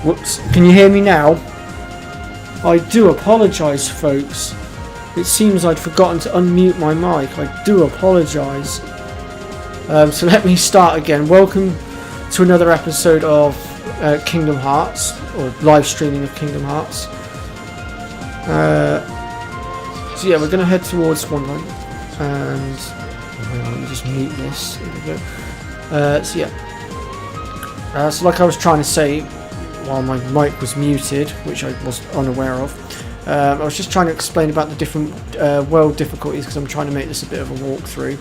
Whoops. Can you hear me now? I do apologise, folks. It seems I'd forgotten to unmute my mic. I do apologise. So let me start again. Welcome to another episode of Kingdom Hearts, or live streaming of Kingdom Hearts. So yeah, we're going to head towards Swanline, and let me just mute this. There we go. So yeah, so like I was trying to say while my mic was muted, which I was unaware of, I was just trying to explain about the different world difficulties, because I'm trying to make this a bit of a walkthrough.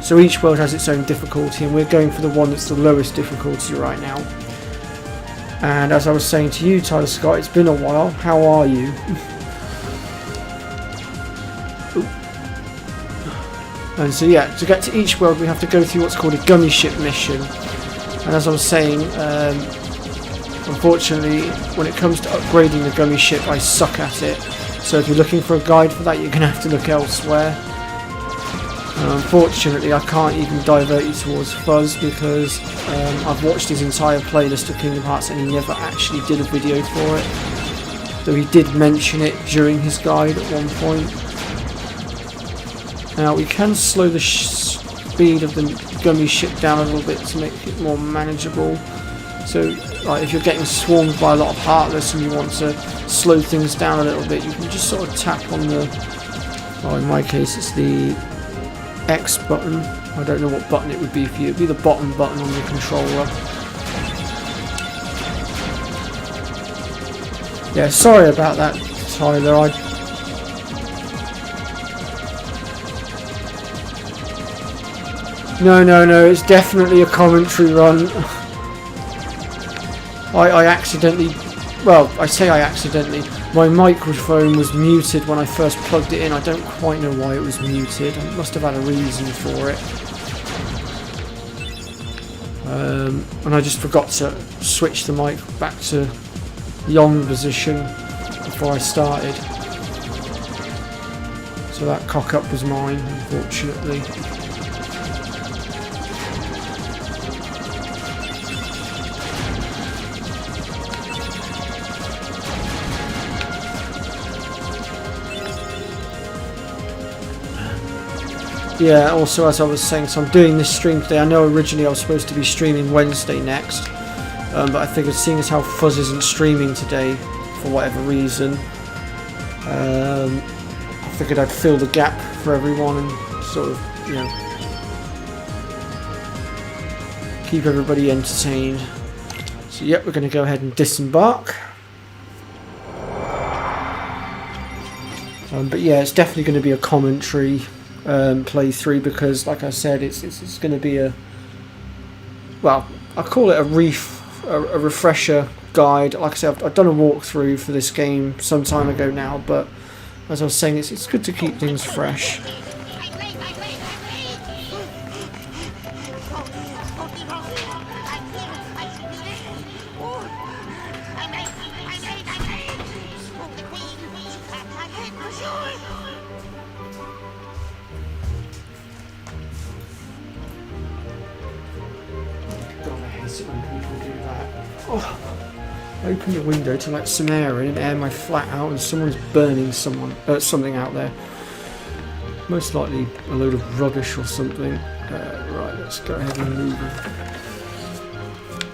So each world has its own difficulty, and we're going for the one that's the lowest difficulty right now. And as I was saying to you, Tyler Scott, it's been a while. How are you? And so yeah, to get to each world we have to go through what's called a gummy ship mission. And as I was saying, unfortunately, when it comes to upgrading the gummy ship, I suck at it. So if you're looking for a guide for that, you're going to have to look elsewhere. Unfortunately, I can't even divert you towards Fuzz, because I've watched his entire playlist of Kingdom Hearts and he never actually did a video for it. Though he did mention it during his guide at one point. Now, we can slow the speed of the gummy ship down a little bit to make it more manageable. So, like, if you're getting swarmed by a lot of Heartless and you want to slow things down a little bit, you can just sort of tap on the, well, in my case it's the X button. I don't know what button it would be for you. It would be the bottom button on the controller. Yeah, sorry about that, Tyler. No, it's definitely a commentary run. I accidentally, well, I say I accidentally, my microphone was muted when I first plugged it in. I don't quite know why it was muted. I must have had a reason for it. And I just forgot to switch the mic back to the on position before I started. So that cock-up was mine, unfortunately. Yeah, also as I was saying, so I'm doing this stream today. I know originally I was supposed to be streaming Wednesday next, but I figured seeing as how Fuzz isn't streaming today for whatever reason, I figured I'd fill the gap for everyone and sort of, you know, keep everybody entertained. So yep, we're going to go ahead and disembark. But yeah, it's definitely going to be a commentary playthrough, because like I said, it's going to be a, well, I call it a refresher guide. Like I said, I've done a walkthrough for this game some time ago now, but as I was saying, it's good to keep things fresh. Open the window to let some air in and air my flat out, and someone's burning something out there. Most likely a load of rubbish or something. Right, let's go ahead and move it.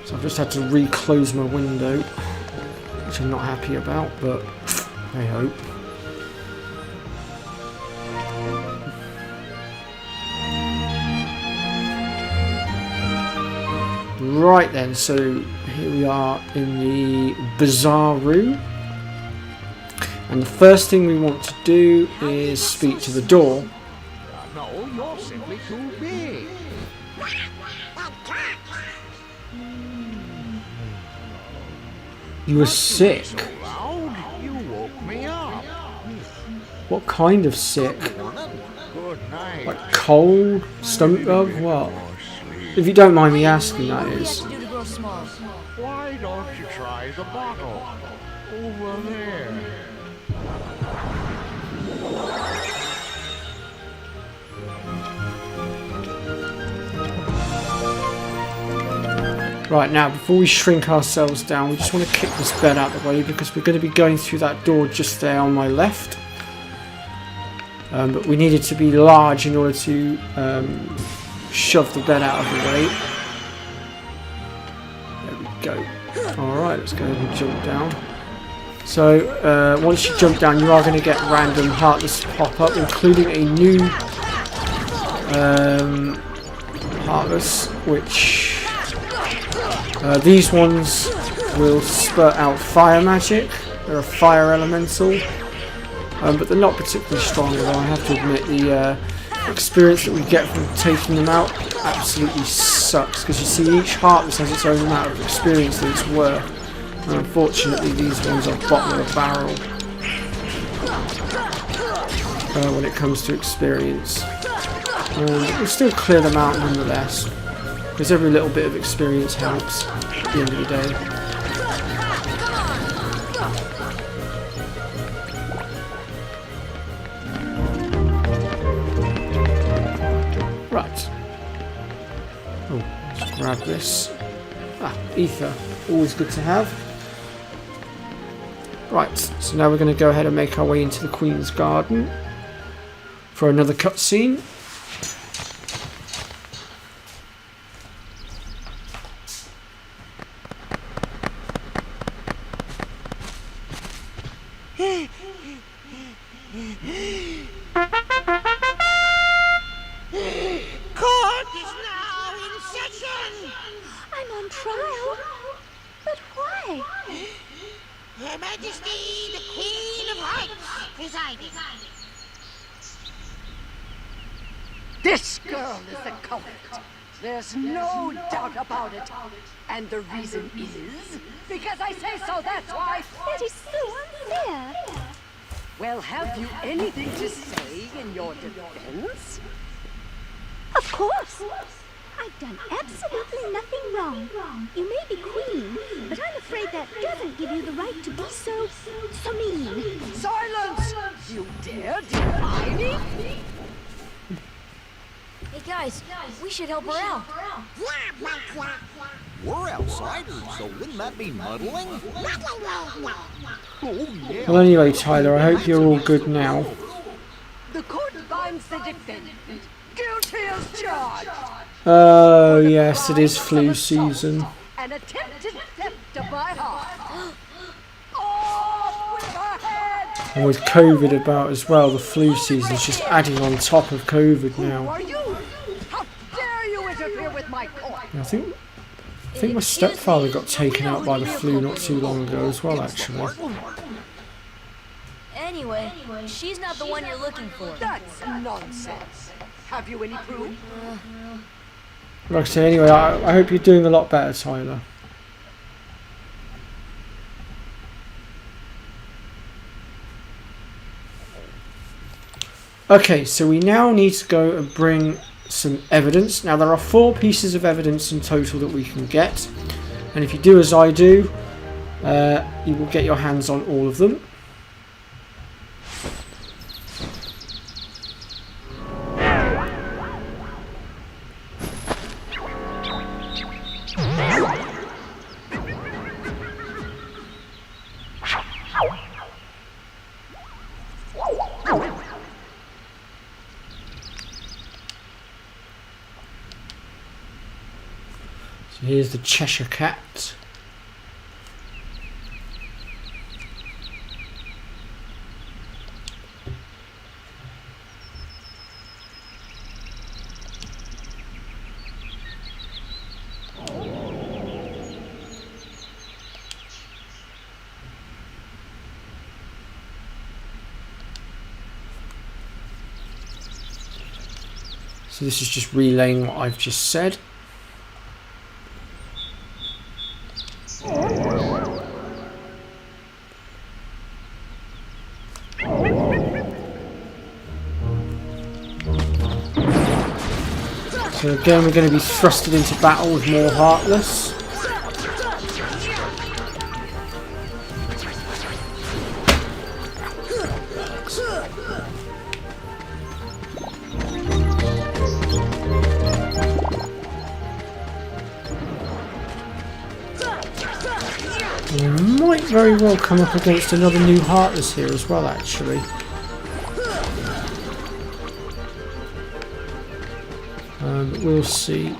So I've just had to re-close my window, which I'm not happy about, but I hope. Right then, so here we are in the Bazaar Room, and the first thing we want to do is speak to the door. No, you're simply too big. You were sick. So loud, you woke me up. What kind of sick? Good night. Like cold? Stomach bug? What? If you don't mind me asking, that is. Why don't you try the bottle? Over there. Right, now before we shrink ourselves down, we just want to kick this bed out of the way because we're going to be going through that door just there on my left. But we need it to be large in order to shove the bed out of the way. There we go. Alright, let's go ahead and jump down. So, once you jump down, you are going to get random Heartless pop up, including a new Heartless, which these ones will spurt out fire magic. They're a fire elemental, but they're not particularly strong, although I have to admit the experience that we get from taking them out absolutely sucks, because you see each Heartless has its own amount of experience that it's worth. And unfortunately, these ones are bottom of the barrel when it comes to experience. We'll still clear them out nonetheless, because every little bit of experience helps at the end of the day. Right. Oh, let's grab this. Ah, ether. Always good to have. Right, so now we're going to go ahead and make our way into the Queen's Garden for another cutscene. Court is now in session! I'm on trial? But why? Her Majesty, the Queen of Hearts, presiding. This girl is the culprit. There's no doubt about it. And the reason is because I say so, that's why. That is so unfair. Well, have you anything to say in your defense? Of course. I've done absolutely nothing wrong. You may be queen, but I'm afraid that doesn't give you the right to be so mean. Silence! You dare defy me? Hey guys, we should help her out. We're outsiders, so wouldn't that be muddling? Oh, yeah. Well, anyway, Tyler, I hope you're all good now. The court finds the defendant guilty as charged. Oh, yes, it is flu season. An attempted theft of my heart. Off with her head! And with COVID about as well, the flu season's just adding on top of COVID Who now. are you? How dare you interfere with my court? I think my stepfather got taken out by the flu not too long ago as well, actually. Anyway, she's not the one you're looking for. That's nonsense. Have you any proof? Like I say, anyway, I hope you're doing a lot better, Tyler. Okay, so we now need to go and bring some evidence. Now, there are 4 pieces of evidence in total that we can get. And if you do as I do, you will get your hands on all of them. Here's the Cheshire Cat. So this is just relaying what I've just said. So again, we're going to be thrusted into battle with more Heartless. might very well come up against another new Heartless here as well, actually. But we'll see.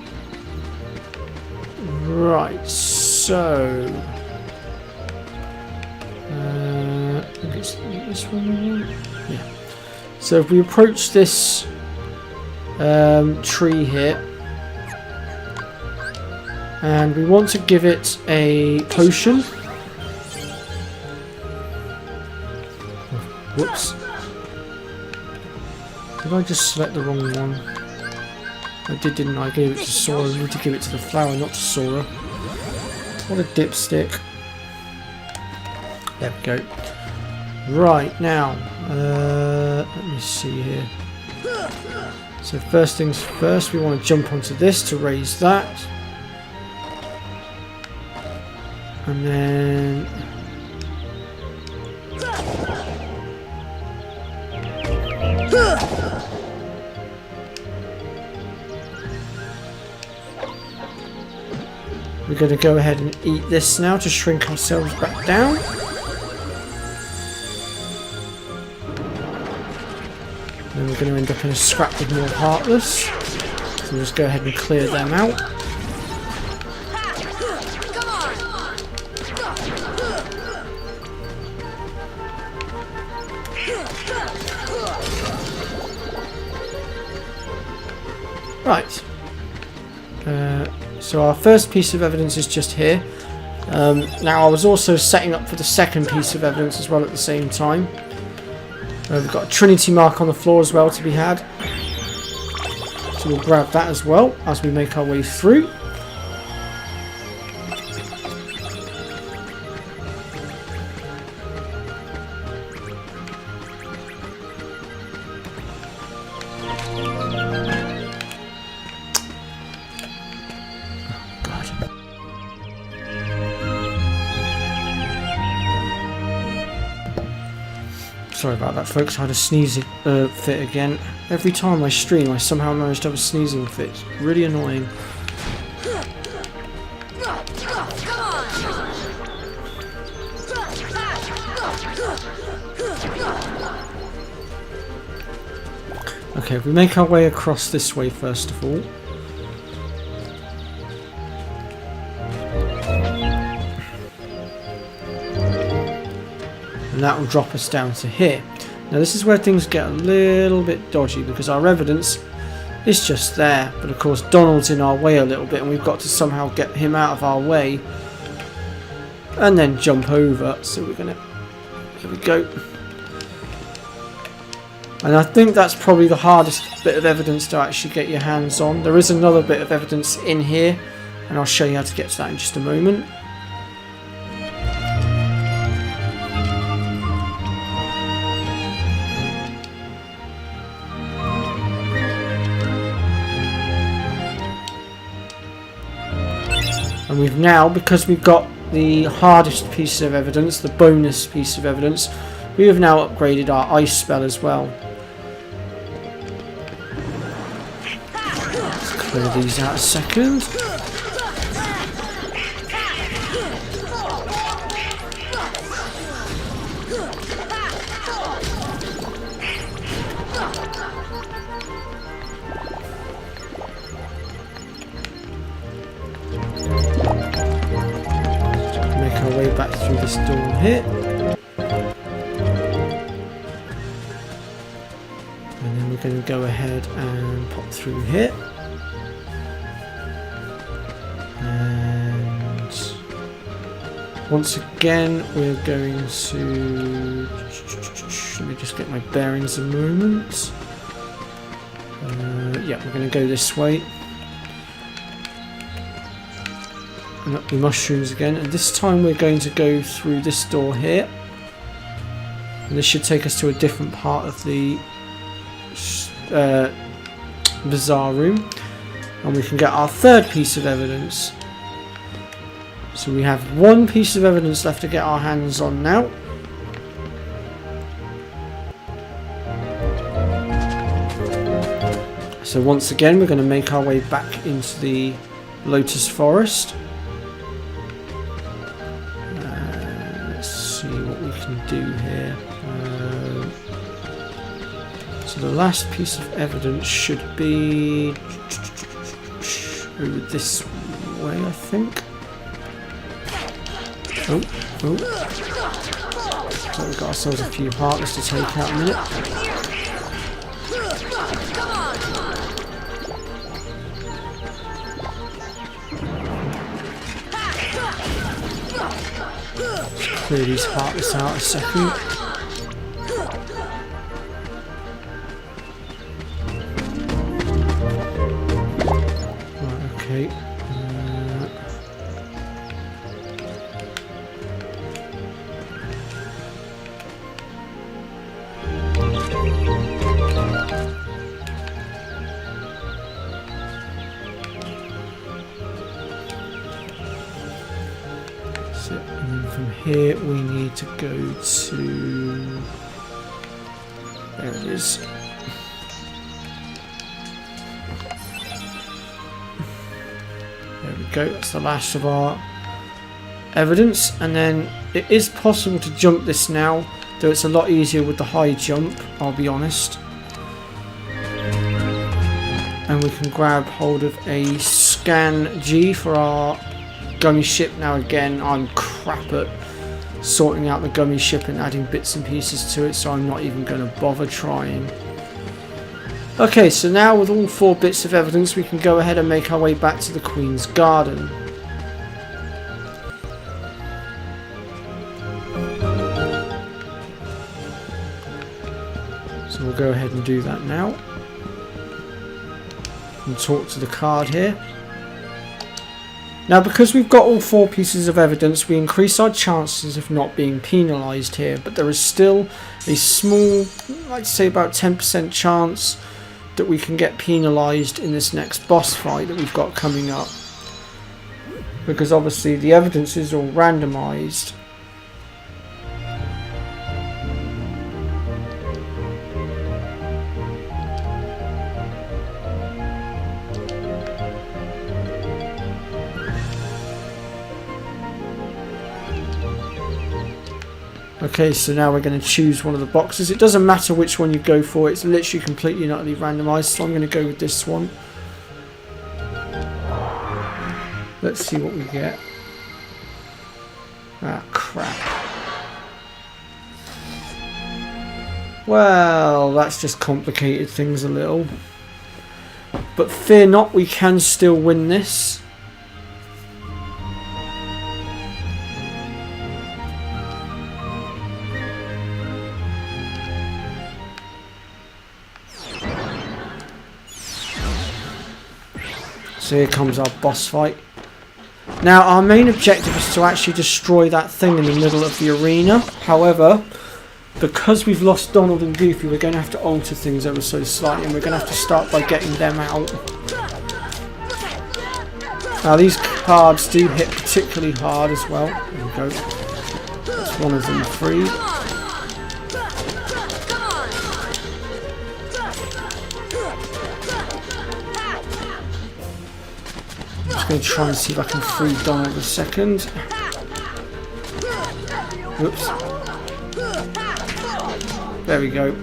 Right, so... I think it's this one. Yeah. So if we approach this tree here, and we want to give it a potion. Whoops. Did I just select the wrong one? I did, didn't I? I gave it to Sora. I need to give it to the flower, not to Sora. What a dipstick. There we go. Right, now, let me see here. So first things first, we want to jump onto this to raise that. And then... we're going to go ahead and eat this now to shrink ourselves back down. And then we're going to end up in a scrap with more Heartless. So we'll just go ahead and clear them out. Right. So our first piece of evidence is just here. Now I was also setting up for the second piece of evidence as well at the same time. We've got a Trinity mark on the floor as well to be had. So we'll grab that as well as we make our way through. Sorry about that, folks. I had a sneezing fit again. Every time I stream, I somehow manage to have a sneezing fit. It's really annoying. Okay, if we make our way across this way first of all. And that will drop us down to here. Now this is where things get a little bit dodgy because our evidence is just there, but of course Donald's in our way a little bit and we've got to somehow get him out of our way and then jump over. So we're gonna, here we go. And I think that's probably the hardest bit of evidence to actually get your hands on. There is another bit of evidence in here and I'll show you how to get to that in just a moment. And we've now, because we've got the hardest piece of evidence, the bonus piece of evidence, we have now upgraded our ice spell as well. Let's clear these out a second. Way back through this door here, and then we're going to go ahead and pop through here, and once again we're going to, let me just get my bearings a moment. Yeah, we're going to go this way. And up the mushrooms again, and this time we're going to go through this door here, and this should take us to a different part of the Bazaar Room, and we can get our third piece of evidence. So we have one piece of evidence left to get our hands on now. So once again we're going to make our way back into the Lotus Forest. So the last piece of evidence should be over this way, I think. Oh. So we've got ourselves a few heartless to take out in a minute. Clear these heartless out a second. Right, okay. And then from here we need to go to... There it is. There we go, that's the last of our evidence. And then it is possible to jump this now, though it's a lot easier with the high jump, I'll be honest. And we can grab hold of a scan G for our gummy ship. Now again, I'm crap at sorting out the gummy ship and adding bits and pieces to it, so I'm not even going to bother trying. Okay, so now with all 4 bits of evidence, we can go ahead and make our way back to the Queen's Garden. So we'll go ahead and do that now. And talk to the card here. Now, because we've got all 4 pieces of evidence, we increase our chances of not being penalised here, but there is still a small, I'd say about 10% chance that we can get penalised in this next boss fight that we've got coming up, because obviously the evidence is all randomised. Okay, so now we're going to choose one of the boxes. It doesn't matter which one you go for, it's literally completely and utterly randomised, so I'm going to go with this one. Let's see what we get. Ah, crap. Well, that's just complicated things a little. But fear not, we can still win this. So here comes our boss fight. Now our main objective is to actually destroy that thing in the middle of the arena. However, because we've lost Donald and Goofy, we're going to have to alter things ever so slightly, and we're going to have to start by getting them out. Now these cards do hit particularly hard as well. There we go. That's one of them free. I'm going to try and see if I can free Donald a second. Whoops. There we go.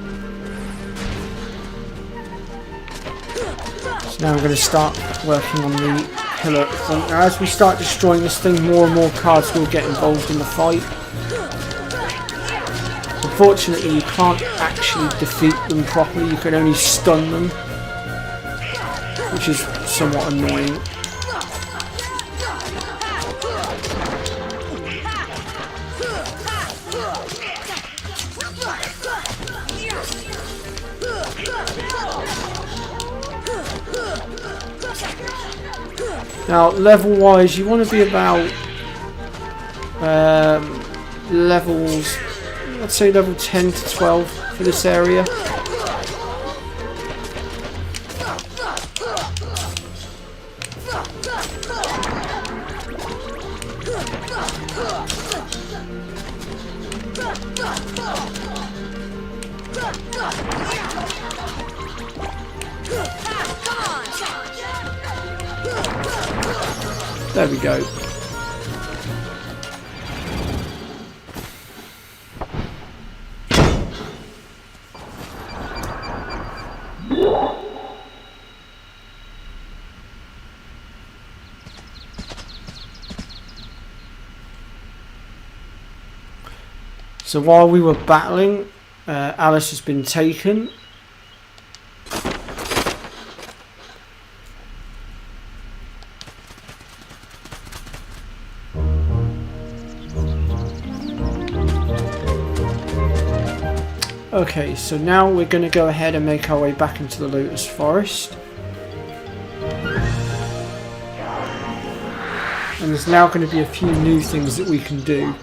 So now I'm going to start working on the pillar front. Now as we start destroying this thing, more and more cards will get involved in the fight. Unfortunately, you can't actually defeat them properly, you can only stun them, which is somewhat annoying. Now, level-wise, you want to be about levels, I'd say level 10 to 12 for this area. There we go. So while we were battling, Alice has been taken. Okay, so now we're going to go ahead and make our way back into the Lotus Forest. And there's now going to be a few new things that we can do.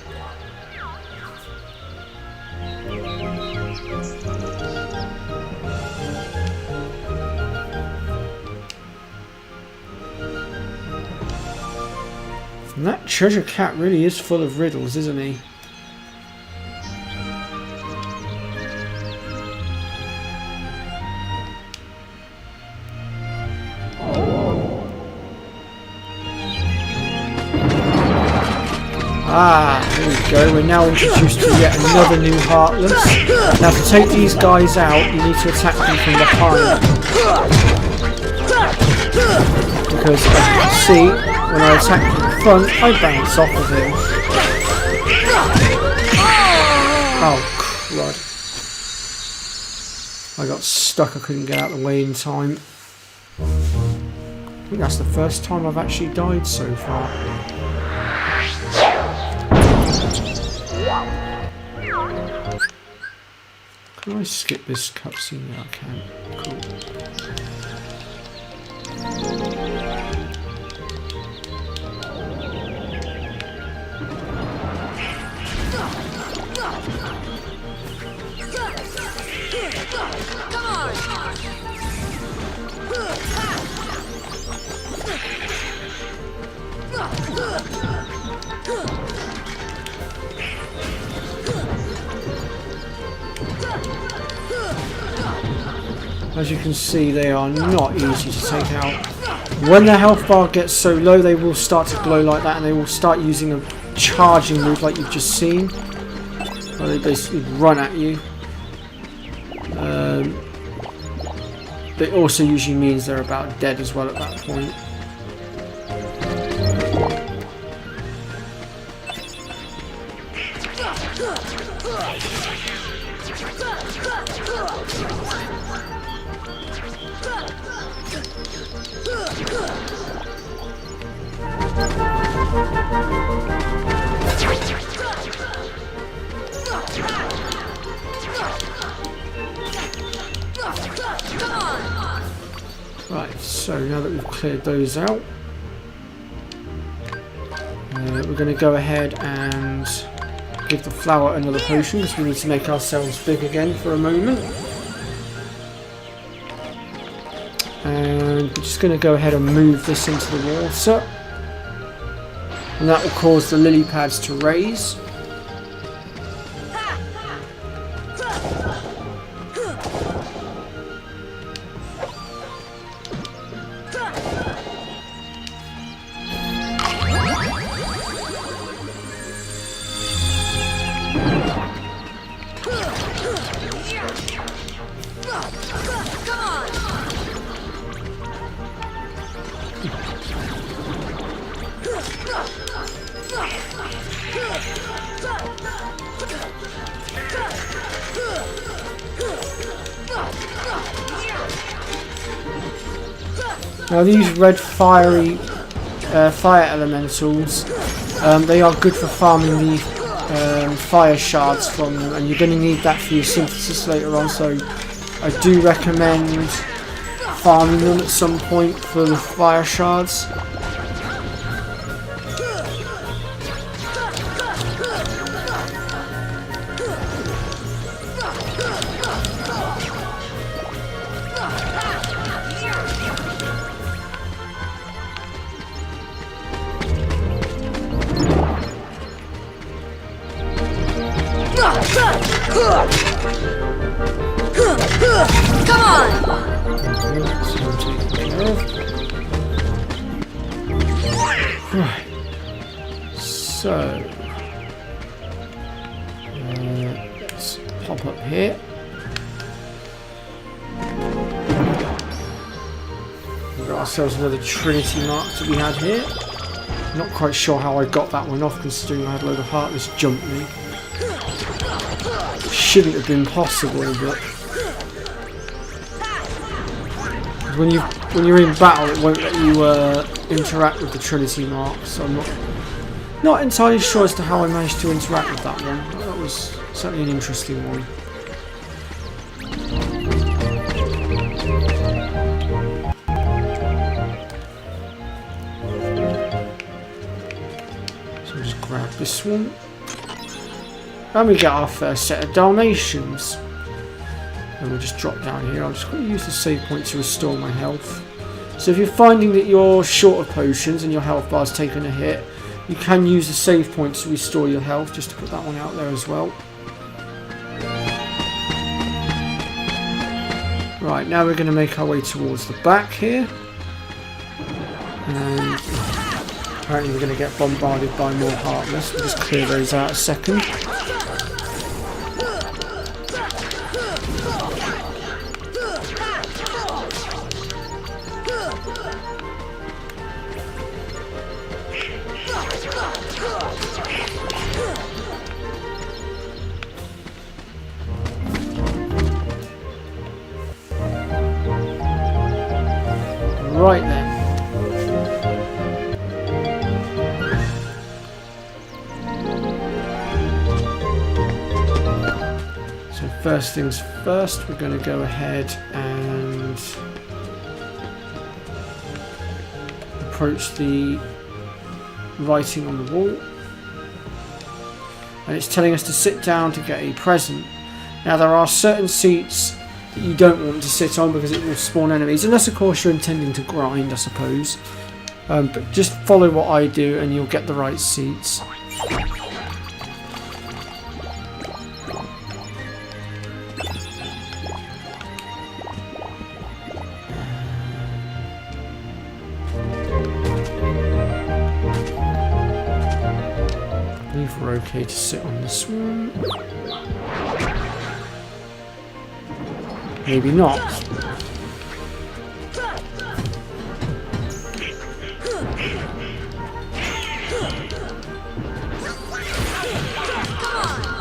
And that treasure cat really is full of riddles, isn't he? Ah, there we go. We're now introduced to yet another new Heartless. Now to take these guys out, you need to attack them from behind. Because as you can see, when I attack from the front, I bounce off of him. Oh, crud. I got stuck, I couldn't get out of the way in time. I think that's the first time I've actually died so far. Can I skip this cutscene? Yeah, I can. Cool. As you can see, they are not easy to take out. When their health bar gets so low, they will start to glow like that, and they will start using a charging move like you've just seen, where they basically run at you. It also usually means they're about dead as well at that point. Right, so now that we've cleared those out, we're going to go ahead and give the flower another potion because we need to make ourselves big again for a moment. And we're just going to go ahead and move this into the water. And that will cause the lily pads to raise. Now these red fiery fire elementals, they are good for farming the fire shards from them, and you're going to need that for your synthesis later on, so I do recommend farming them at some point for the fire shards. Come on! Right. So let's pop up here. We've got ourselves another Trinity mark that we had here. Not quite sure how I got that one off, considering I had a load of Heartless jump me. shouldn't have been possible, but when you're in battle, it won't let you interact with the Trinity mark. So I'm not entirely sure as to how I managed to interact with that one. That was certainly an interesting one. So I'll just grab this one. And we get our first set of Dalmatians. And we'll just drop down here. I'm just going to use the save point to restore my health. So if you're finding that you're short of potions and your health bar's taken a hit, you can use the save point to restore your health, just to put that one out there as well. Right, now we're going to make our way towards the back here. And apparently we're going to get bombarded by more Heartless. We'll just clear those out a second. Right then. So first things first, we're going to go ahead and approach the writing on the wall. And it's telling us to sit down to get a present. Now there are certain seats that you don't want to sit on because it will spawn enemies, unless of course you're intending to grind, I suppose. But just follow what I do and you'll get the right seats. I believe we're okay to sit on this one. Maybe not.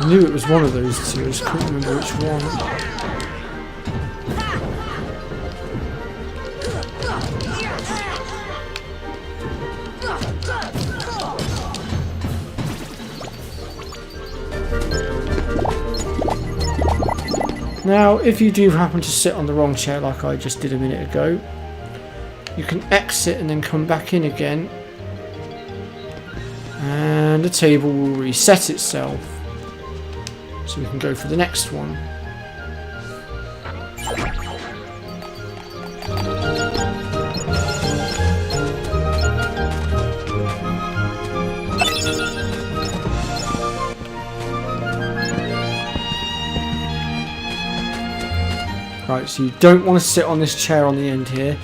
I knew it was one of those two, I just couldn't remember which one. Now, if you do happen to sit on the wrong chair like I just did a minute ago, you can exit and then come back in again, and the table will reset itself, so we can go for the next one. Right, so you don't want to sit on this chair on the end here.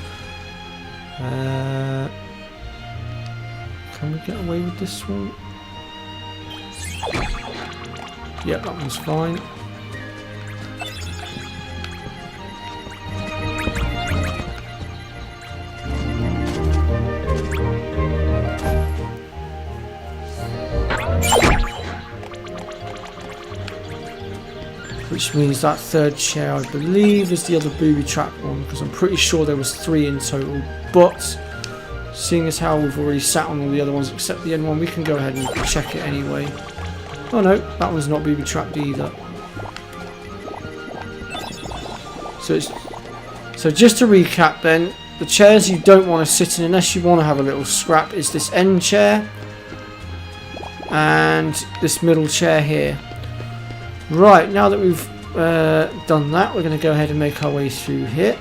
Can we get away with this one? Yep, that one's fine. Which means that third chair, I believe, is the other booby trap one, because I'm pretty sure there was 3 in total. But seeing as how we've already sat on all the other ones except the end one, we can go ahead and check it anyway. Oh no, that one's not booby trapped either. So just to recap then, the chairs you don't want to sit in unless you want to have a little scrap is this end chair and this middle chair here. Right, now that we've done that, we're going to go ahead and make our way through here.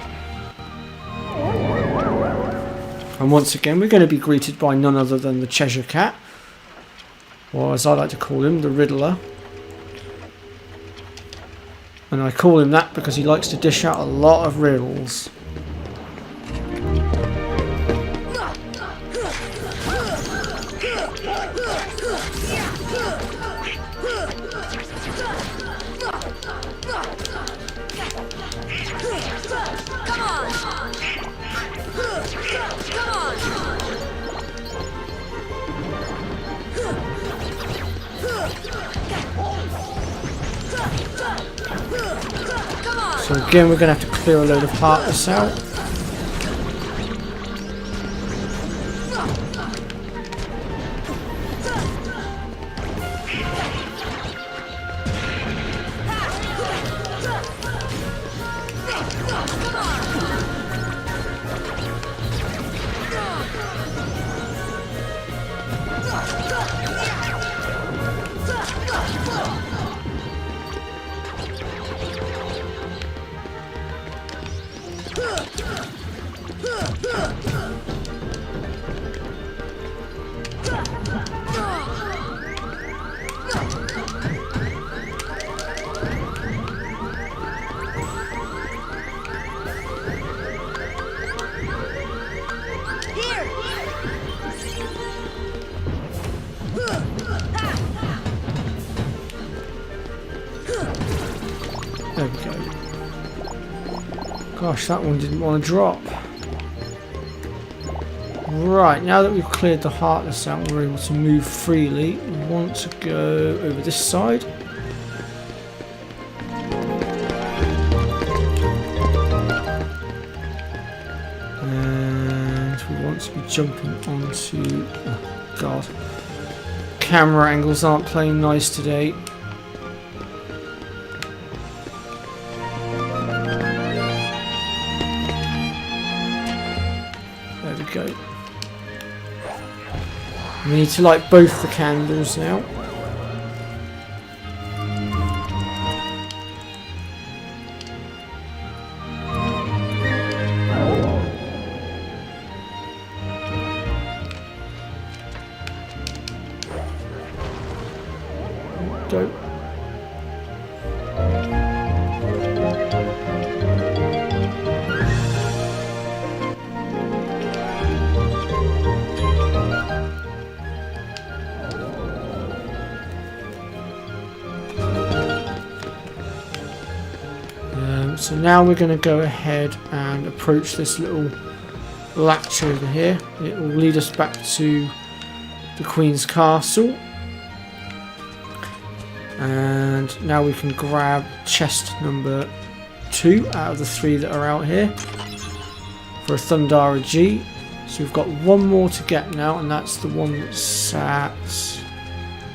And once again, we're going to be greeted by none other than the Cheshire Cat, or as I like to call him, the Riddler. And I call him that because he likes to dish out a lot of riddles. So again, we're going to have to clear a load of heartless out. There we go. Gosh, that one didn't want to drop. Right, now that we've cleared the heartless out, we're able to move freely. We want to go over this side. And we want to be jumping onto... Oh, God. Camera angles aren't playing nice today. There we go. We need to light both the candles now. Go. So now we're going to go ahead and approach this little latch over here. It will lead us back to the Queen's Castle. And now we can grab chest number 2 out of the 3 that are out here for a Thundara G. So we've got one more to get now, and that's the one that's sat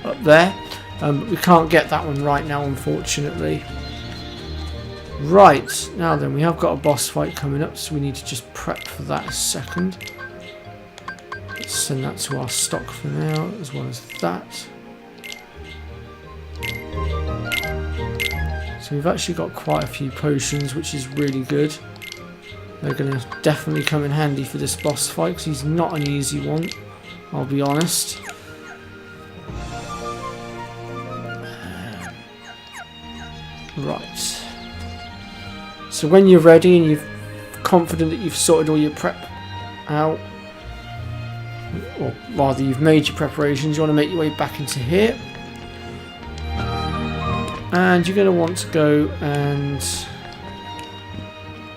up there. We can't get that one right now, unfortunately. Right, now then, we have got a boss fight coming up, so we need to just prep for that a second. Let's send that to our stock for now, as well as that. So we've actually got quite a few potions, which is really good. They're going to definitely come in handy for this boss fight, because he's not an easy one, I'll be honest. Right. So when you're ready and you're confident that you've sorted all your prep out, or rather you've made your preparations, you want to make your way back into here. And you're going to want to go and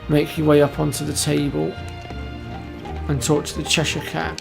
make your way up onto the table and talk to the Cheshire Cat.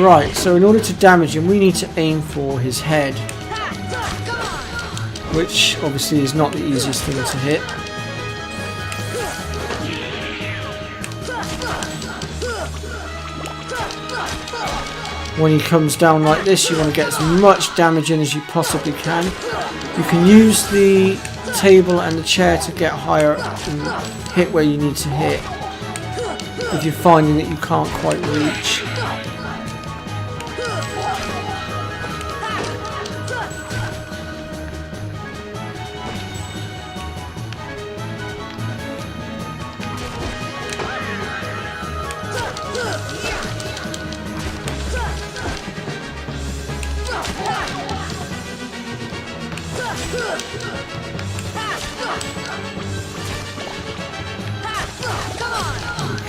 Right, so in order to damage him, we need to aim for his head, which obviously is not the easiest thing to hit. When he comes down like this, you want to get as much damage in as you possibly can. You can use the table and the chair to get higher and hit where you need to hit if you're finding that you can't quite reach.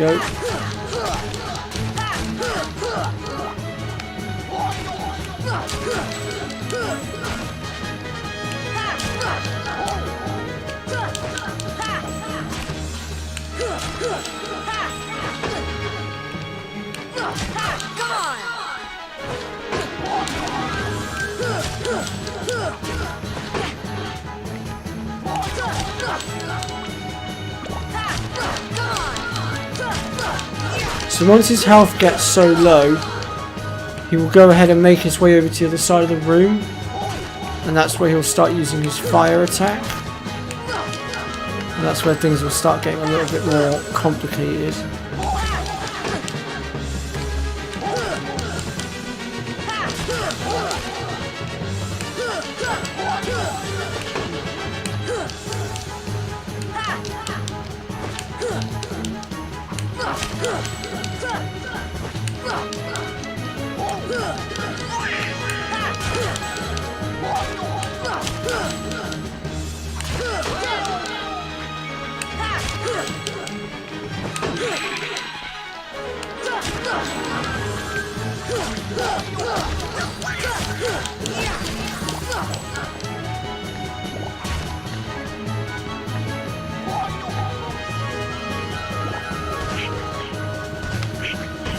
go. Come on! So once his health gets so low, he will go ahead and make his way over to the other side of the room, and that's where he'll start using his fire attack. And that's where things will start getting a little bit more complicated.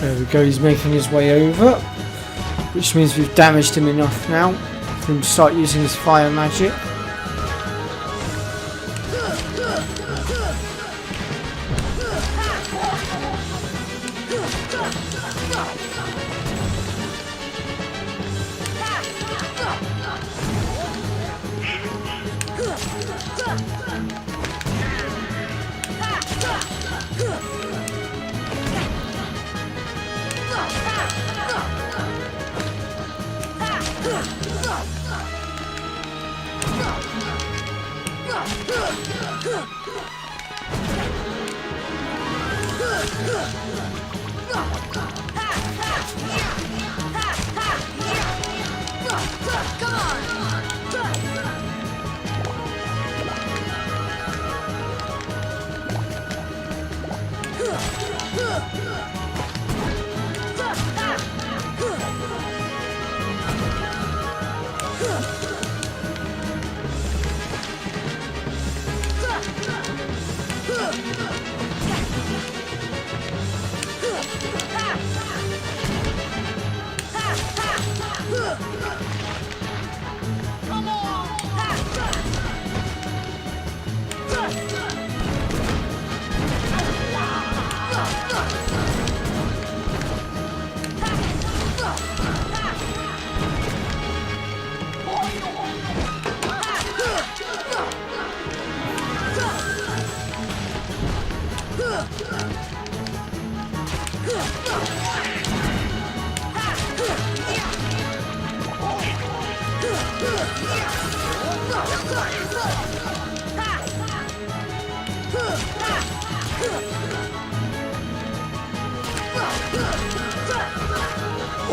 There we go, he's making his way over, which means we've damaged him enough now for him to start using his fire magic.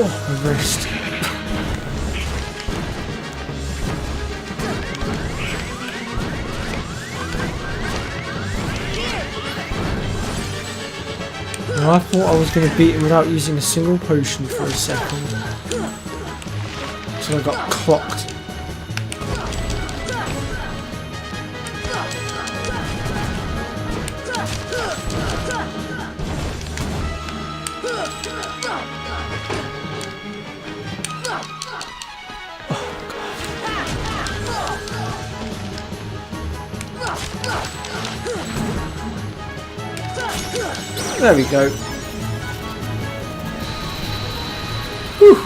Oh, my wrist. Now, I thought I was going to beat him without using a single potion for a second. So I got clocked. There we go. Whew.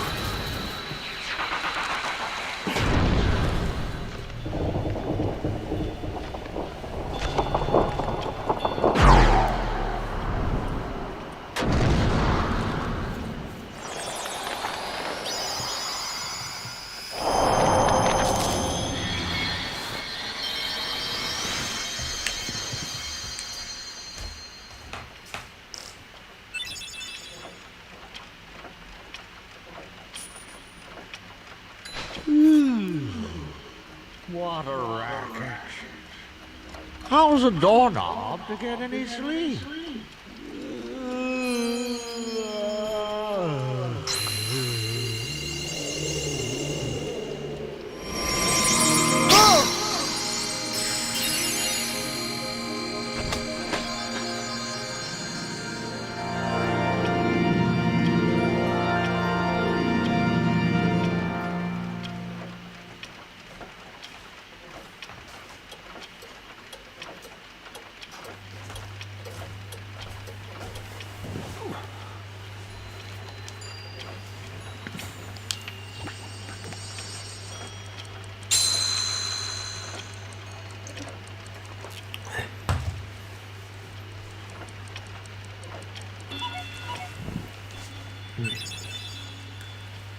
What a racket. How's a doorknob to get any sleep?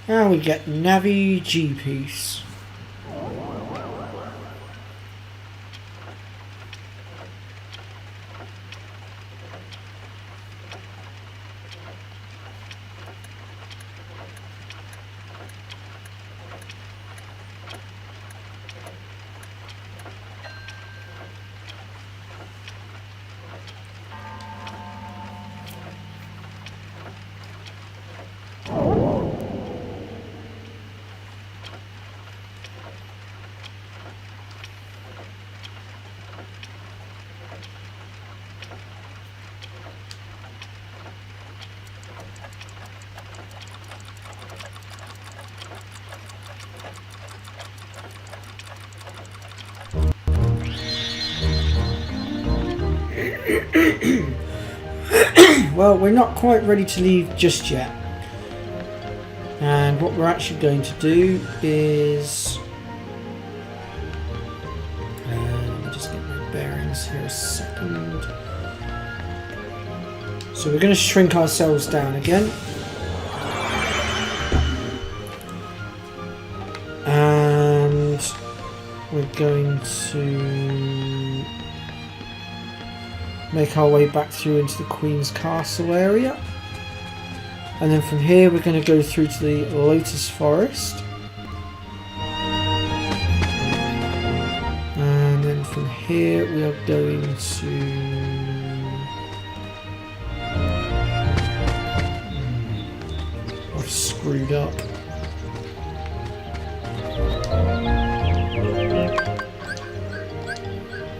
Now we get Navi G piece. Well, we're not quite ready to leave just yet. And what we're actually going to do is... let me just get my bearings here a second. So we're going to shrink ourselves down again. And we're going to make our way back through into the Queen's Castle area. And then from here we're going to go through to the Lotus Forest. And then from here we are going to... I've screwed up.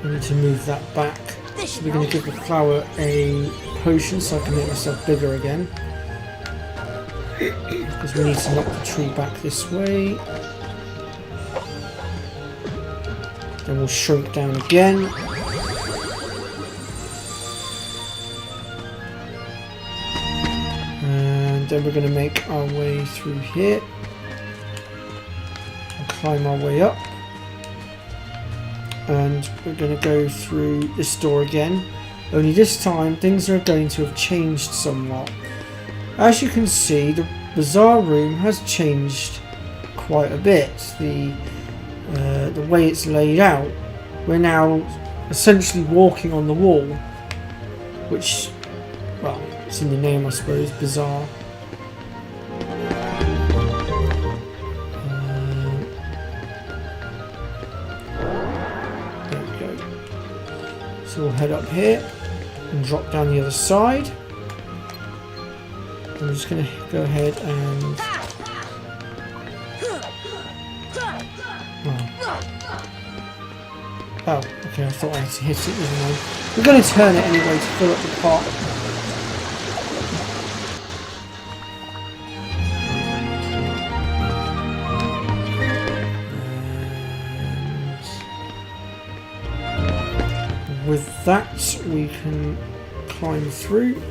I need to move that back. So we're going to give the flower a potion so I can make myself bigger again. Because we need to knock the tree back this way. Then we'll shrink down again. And then we're going to make our way through here. And climb our way up. And we're going to go through this door again, only this time things are going to have changed somewhat. As you can see, the Bazaar Room has changed quite a bit. The way it's laid out, we're now essentially walking on the wall, which, well, it's in the name I suppose, Bazaar. So we'll head up here and drop down the other side. I'm just going to go ahead and... Oh, okay, I thought I had to hit it, never mind. We're going to turn it anyway to fill up the pot. With that, we can climb through,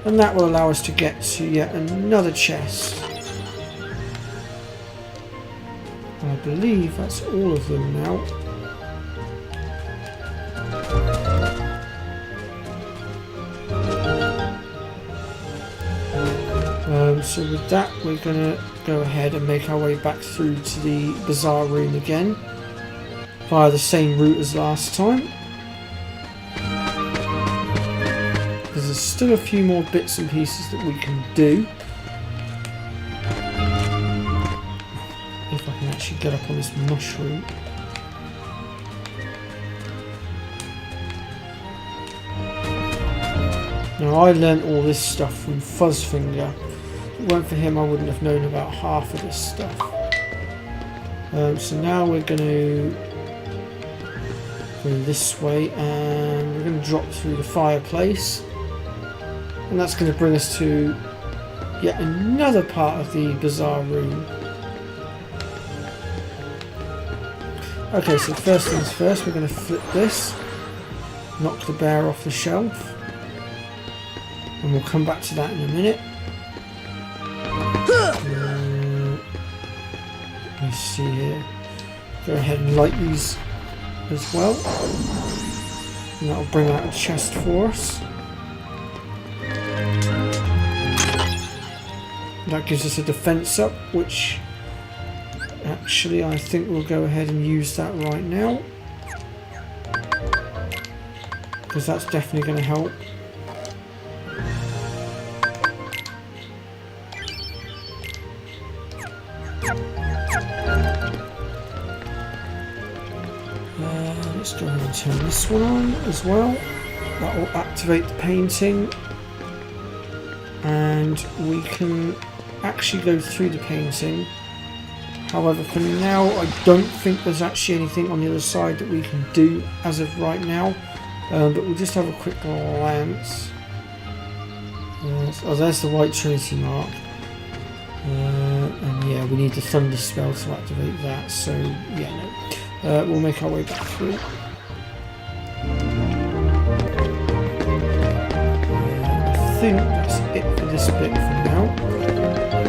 and that will allow us to get to yet another chest. I believe that's all of them now. So with that, we're going to go ahead and make our way back through to the Bazaar Room again, via the same route as last time. There's still a few more bits and pieces that we can do. If I can actually get up on this mushroom. Now I learnt all this stuff from Fuzzfinger. If it weren't for him I wouldn't have known about half of this stuff. So now we're going to go this way and we're going to drop through the fireplace. And that's going to bring us to yet another part of the Bazaar Room. Okay, so first things first, we're going to flip this, knock the bear off the shelf, and we'll come back to that in a minute. Let me see here. Go ahead and light these as well, and that'll bring out a chest for us. That gives us a defense up, which actually I think we'll go ahead and use that right now, because that's definitely going to help. Let's go ahead and turn this one on as well. That will activate the painting, and we can actually go through the painting. However, for now I don't think there's actually anything on the other side that we can do as of right now, but we'll just have a quick glance. Oh, there's the White Trinity mark, and yeah, we need the Thunder spell to activate that, so yeah, no. We'll make our way back through. I think that's it for this bit for now.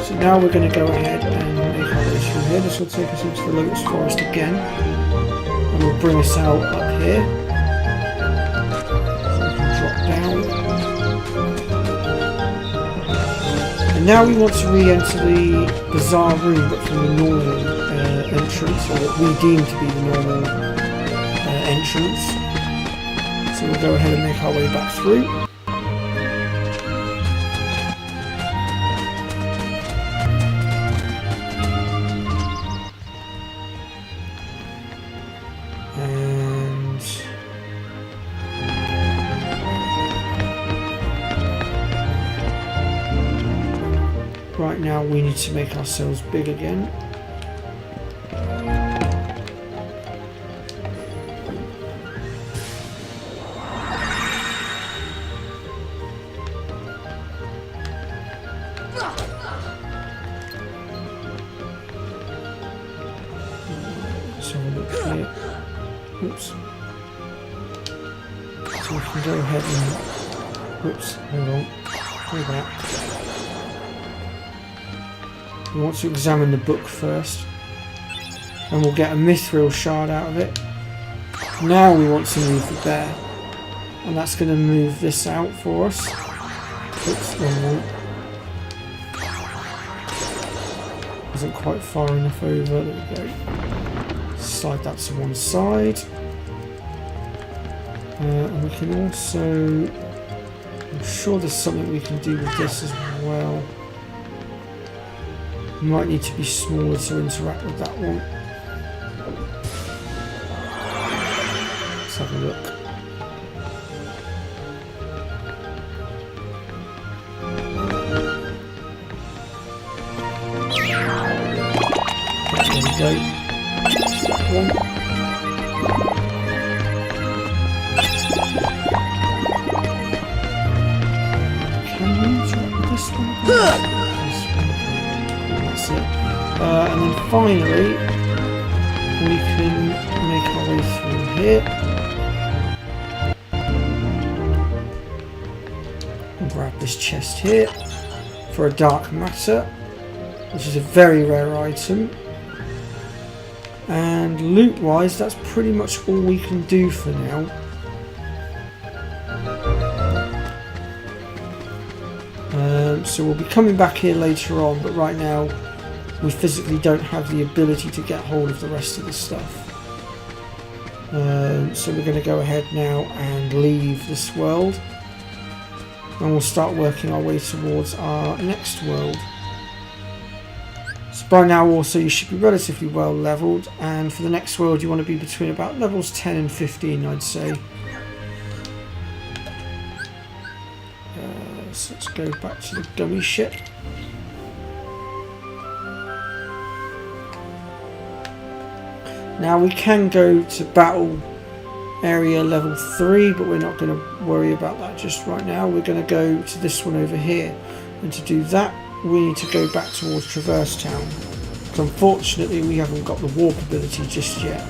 So now we're going to go ahead and make our way through here. This will take us into the Lotus Forest again, and will bring us out up here. So we can drop down. And now we want to re-enter the Bazaar Room, but from the normal entrance, or what we deem to be the normal entrance. So we'll go ahead and make our way back through. And right now we need to make ourselves big again. So we'll look here. Oops. So we can go ahead and... Oops, hold on. Go back. We want to examine the book first. And we'll get a mithril shard out of it. Now we want to move the bear. And that's going to move this out for us. Oops, wrong one. Wasn't quite far enough over. There we go. Slide that to one side. And we can also... I'm sure there's something we can do with this as well. Might need to be smaller to interact with that one. Let's have a look. There we go. One. Can we interact with this one? This one. That's it. And then finally, we can make our way through here. And grab this chest here for a dark matter, which is a very rare item. And loot wise, that's pretty much all we can do for now. So we'll be coming back here later on, but right now we physically don't have the ability to get hold of the rest of the stuff. So we're going to go ahead now and leave this world, and we'll start working our way towards our next world. So by now also you should be relatively well leveled, and for the next world you want to be between about levels 10 and 15, I'd say. So let's go back to the gummy ship. Now we can go to battle area level 3, but we're not going to worry about that just right now. We're going to go to this one over here, and to do that we need to go back towards Traverse Town. But unfortunately we haven't got the warp ability just yet.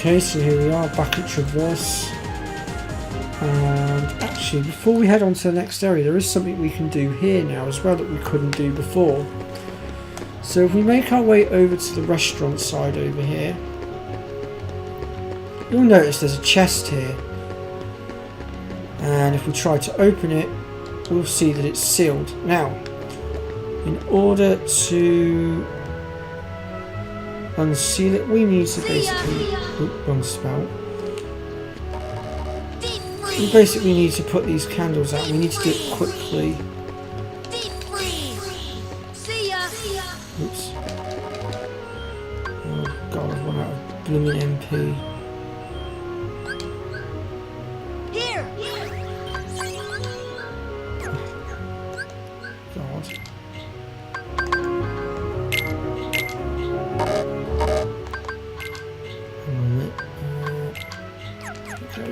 Okay, so here we are back at Traverse. And actually, before we head on to the next area, there is something we can do here now as well that we couldn't do before. So if we make our way over to the restaurant side over here, you'll notice there's a chest here. And if we try to open it, we'll see that it's sealed. Now, in order to unseal it, we need to basically... Oop, wrong spell. We basically need to put these candles out. We need to do it quickly. Oops. Oh god, I've run out of blooming MP. God. Hang on a minute. Okay.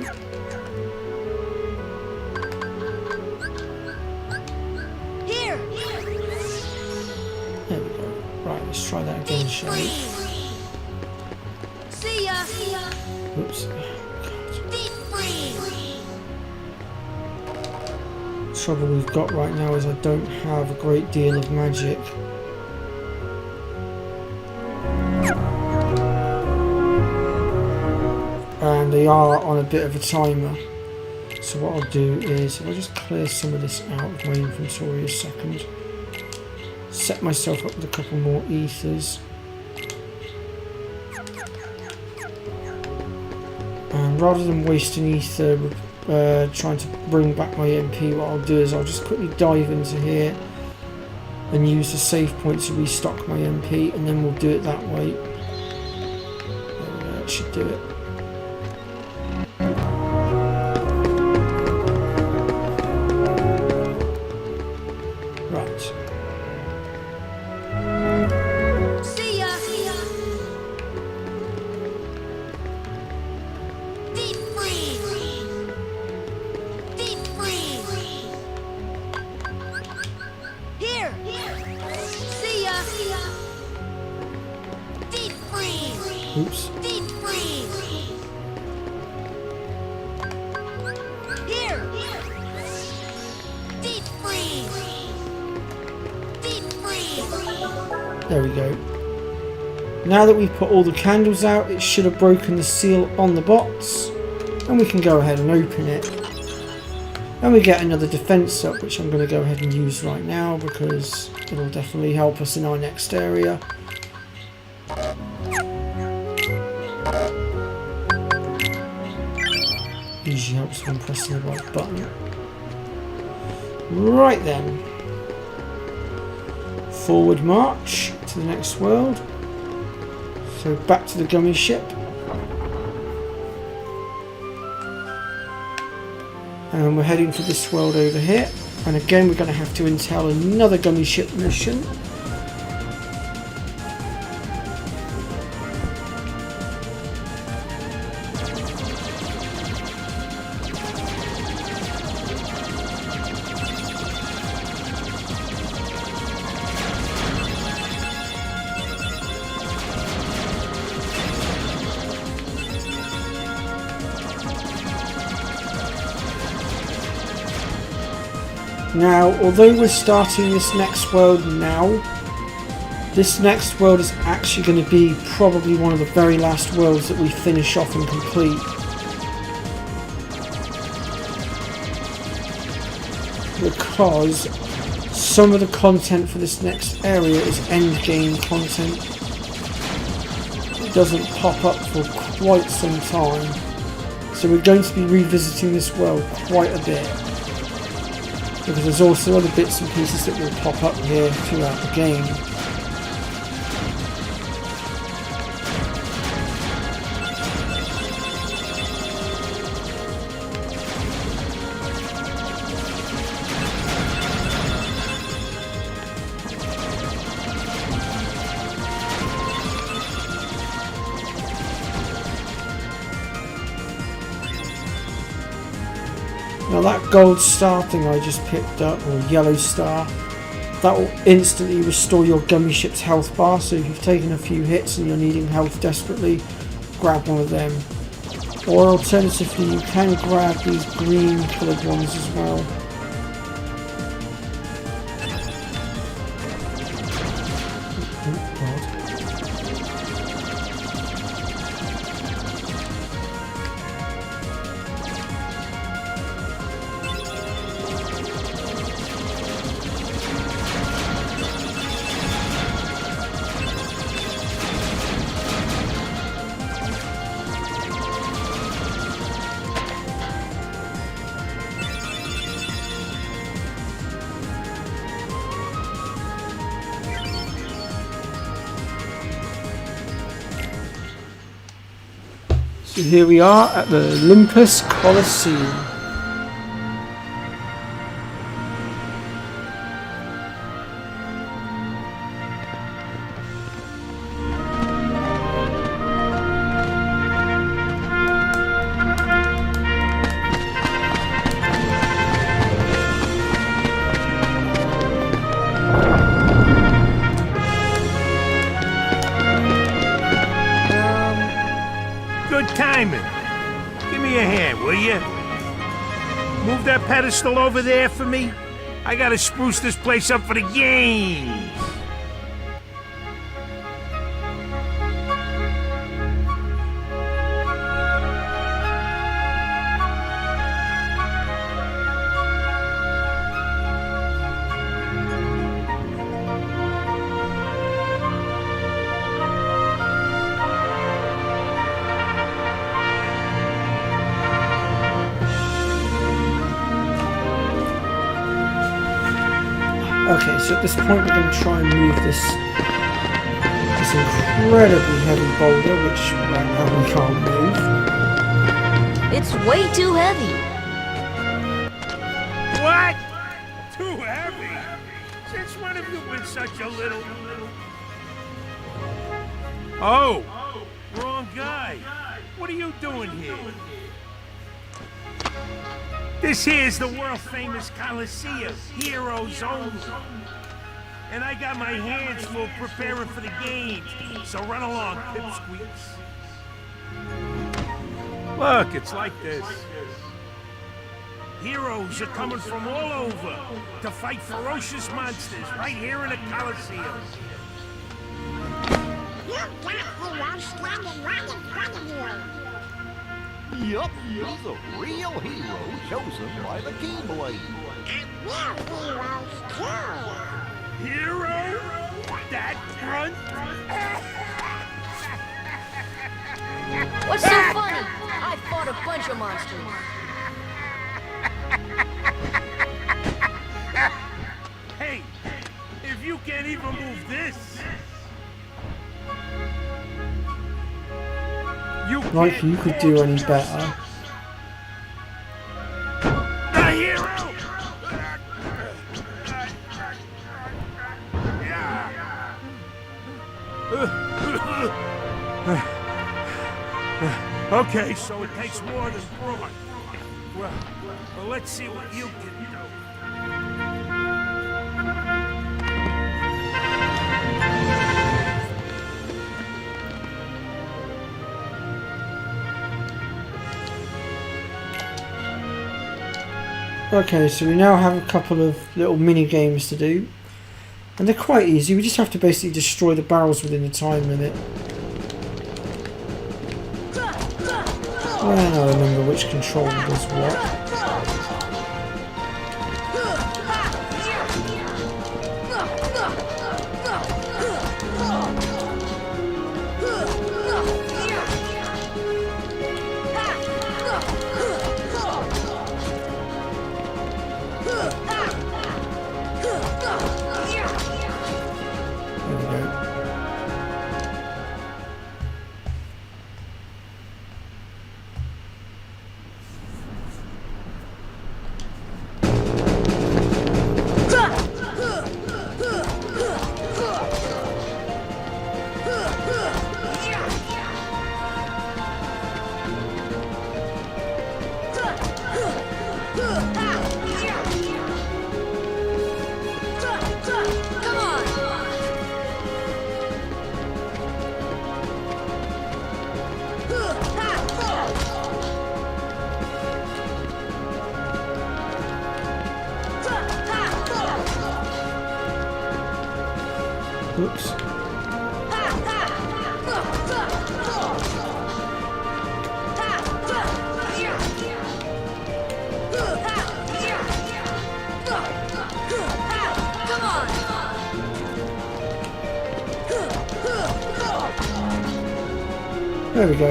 There we go. Right, let's try that again, shall we? See ya. Oops. The trouble we've got right now is I don't have a great deal of magic. And they are on a bit of a timer. So what I'll do is, if I just clear some of this out of my inventory a second, set myself up with a couple more ethers, and rather than wasting ether trying to bring back my MP, what I'll do is I'll just quickly dive into here and use the save point to restock my MP, and then we'll do it that way. There we go, that should do it. Right. See ya. Deep freeze. Deep freeze. Here. See ya. Deep freeze. Oops. Deep freeze. Here. Deep freeze. Deep freeze. There we go. Now that we've put all the candles out, it should have broken the seal on the box, and we can go ahead and open it. And we get another defense up, which I'm going to go ahead and use right now because it'll definitely help us in our next area. Usually helps when pressing the right button. Right then. Forward march to the next world. So back to the gummy ship. And we're heading for this world over here. And again we're going to have to entail another gummy ship mission. Now, although we're starting this next world now, this next world is actually going to be probably one of the very last worlds that we finish off and complete. Because some of the content for this next area is endgame content. It doesn't pop up for quite some time. So we're going to be revisiting this world quite a bit. Because there's also other bits and pieces that will pop up here throughout the game. Now that gold star thing I just picked up, or yellow star, that will instantly restore your gummy ship's health bar. So if you've taken a few hits and you're needing health desperately, grab one of them. Or alternatively, you can grab these green coloured ones as well. Oh, God. So here we are at the Olympus Coliseum. Good timing. Give me a hand, will you? Move that pedestal over there for me. I gotta spruce this place up for the games. Okay, so at this point we're going to try and move this incredibly heavy boulder, which right now we can't move. It's way too heavy. What? Too heavy? Since when have you been such a little... Oh, wrong guy. What are you doing here? This here's the world-famous Coliseum, heroes only. And I got my hands full preparing for the games, so run along, pipsqueaks. Look, it's like this. Heroes are coming from all over to fight ferocious monsters right here in the Coliseum. You've got heroes standing right in front of you. Yup, he's a real hero chosen by the Keyblade. And we're heroes too. Hero? That grunt? What's so funny? I fought a bunch of monsters. Hey, if you can't even move this, Like you could do any better. the hero! Okay, so it takes more than brawn. Well, let's see what you can do. Okay, so we now have a couple of little mini games to do, and they're quite easy. We just have to basically destroy the barrels within the time limit. Well, I remember which controller does what. There we go. Whoops. There we go.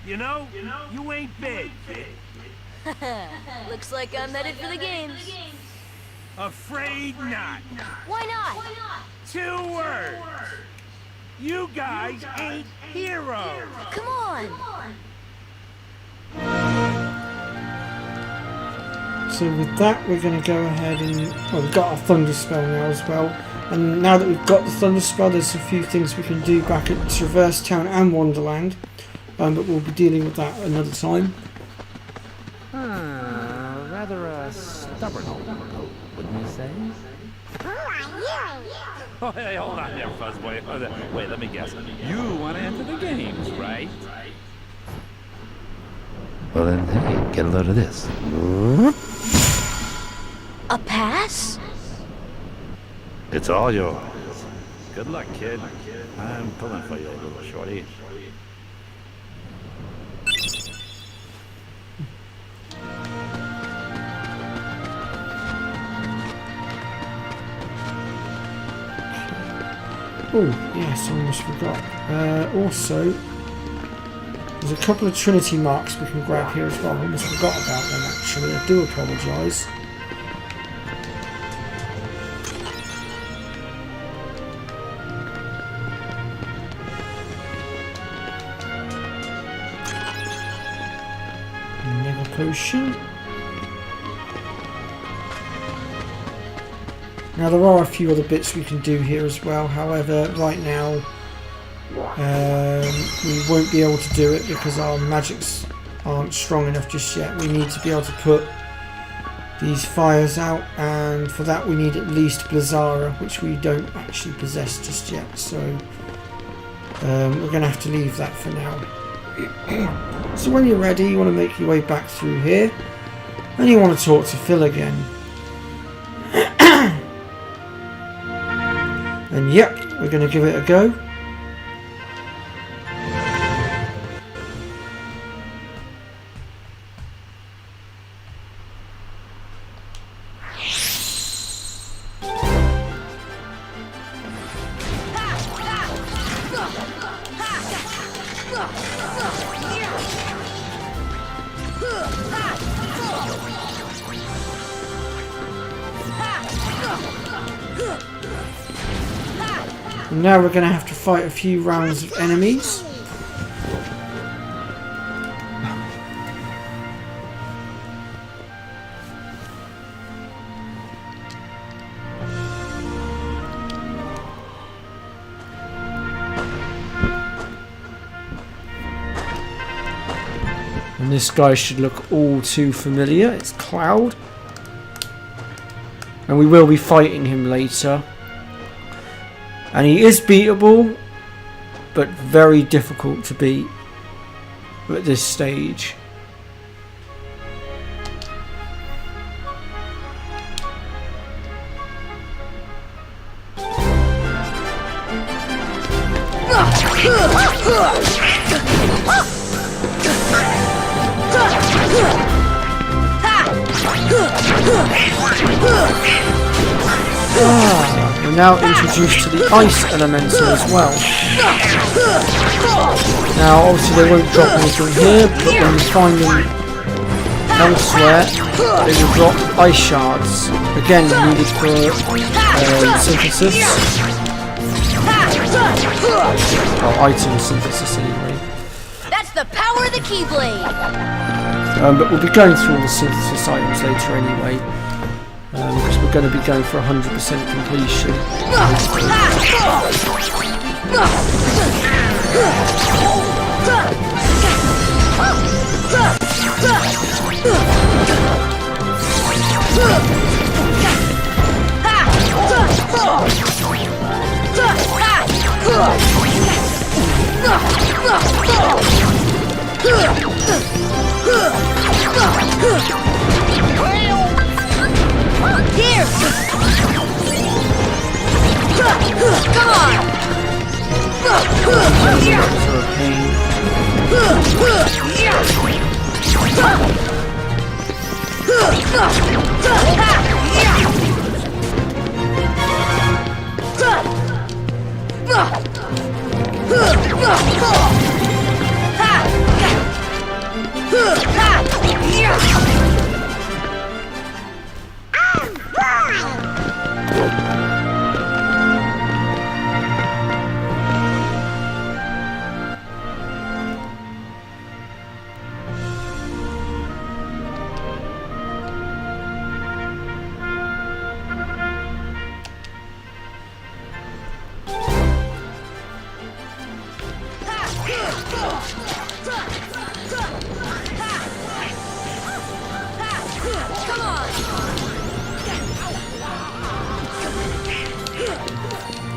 You know, you ain't big. Looks like I'm headed for the games. Afraid not. Why not? 2 words. You guys ain't heroes. Come on. So with that, we're going to go ahead and... Well, we've got our Thunder Spell now as well. And now that we've got the Thunder Spell, there's a few things we can do back at Traverse Town and Wonderland. But we'll be dealing with that another time. Rather stubborn old goat, wouldn't you say? Oh, hey, hold on there, Fuzzboy. Wait, let me guess. You want to enter the games, right? Well then, hey, get a load of this. A pass? It's all yours. Good luck, kid. I'm pulling for you, little shorty. Oh, yes, I almost forgot. Also, there's a couple of Trinity marks we can grab here as well. I almost forgot about them, actually. I do apologise. Mega Potion. Now there are a few other bits we can do here as well, however right now we won't be able to do it because our magics aren't strong enough just yet. We need to be able to put these fires out, and for that we need at least Blazara, which we don't actually possess just yet, so we're going to have to leave that for now. So when you're ready, you want to make your way back through here and you want to talk to Phil again. And yep, we're going to give it a go. And now we're going to have to fight a few rounds of enemies. And this guy should look all too familiar. It's Cloud. And we will be fighting him later. And he is beatable, but very difficult to beat at this stage. We're now introduced to the Ice Elemental as well. Now obviously they won't drop anything here, but when you find them elsewhere, they will drop Ice Shards. Again needed for synthesis. Or item synthesis anyway. That's the power of the Keyblade! But we'll be going through all the synthesis items later anyway. Because we're going to be going for 100% completion.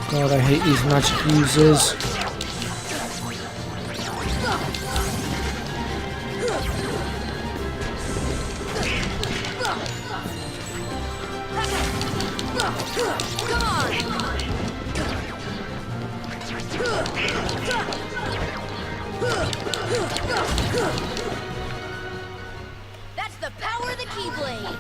God, I hate these magic users. That's the power of the Keyblade.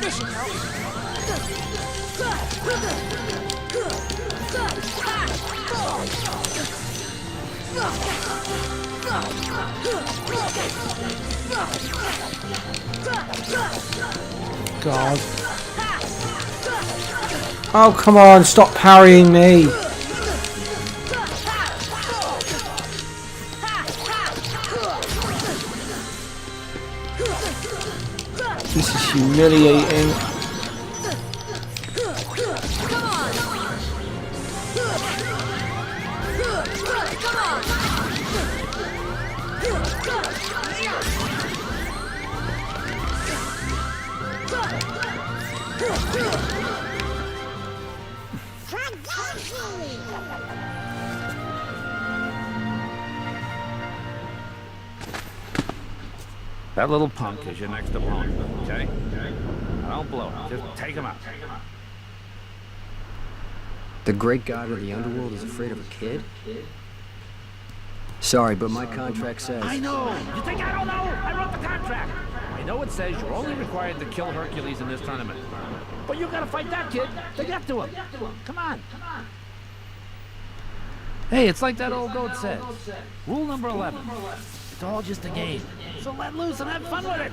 This should help. God. Oh, come on, stop parrying me. This is humiliating. That little punk is your next opponent, okay? Don't blow it. Just take him out. The great god of the underworld is afraid of a kid? Sorry, but my contract says... I know! You think I don't know? I wrote the contract! I know it says you're only required to kill Hercules in this tournament. But you gotta fight that kid to get to him. Come on. Hey, it's like that old goat says. Rule number 11. It's all just a game. So let loose and have fun with it.